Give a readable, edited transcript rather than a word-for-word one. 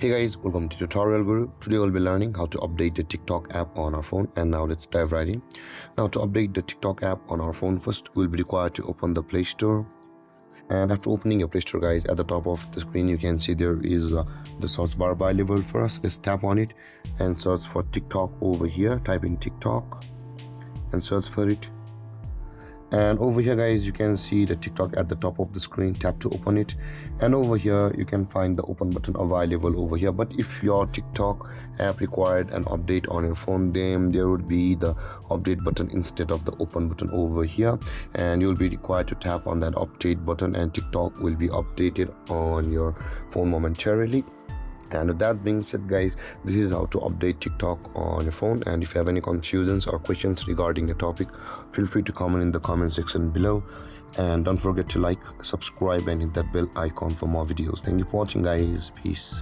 Hey guys, welcome to Tutorial Guru. Today we'll be learning how to update the TikTok app on our phone, and now let's dive right in. Now to update the TikTok app on our phone, first we'll be required to open the Play Store. And after opening your Play Store, guys, at the top of the screen you can see there is the search bar available for us. Let's tap on it and search for TikTok over here. Type in TikTok and search for it. And over here, guys, you can see the TikTok at the top of the screen. Tap to open it, and over here you can find the open button available over here. But if your TikTok app required an update on your phone, then there would be the update button instead of the open button over here, and you'll be required to tap on that update button, and TikTok will be updated on your phone momentarily. And with that being said, guys, this is how to update TikTok on your phone. And if you have any confusions or questions regarding the topic, feel free to comment in the comment section below. And don't forget to like, subscribe, and hit that bell icon for more videos. Thank you for watching, guys. Peace.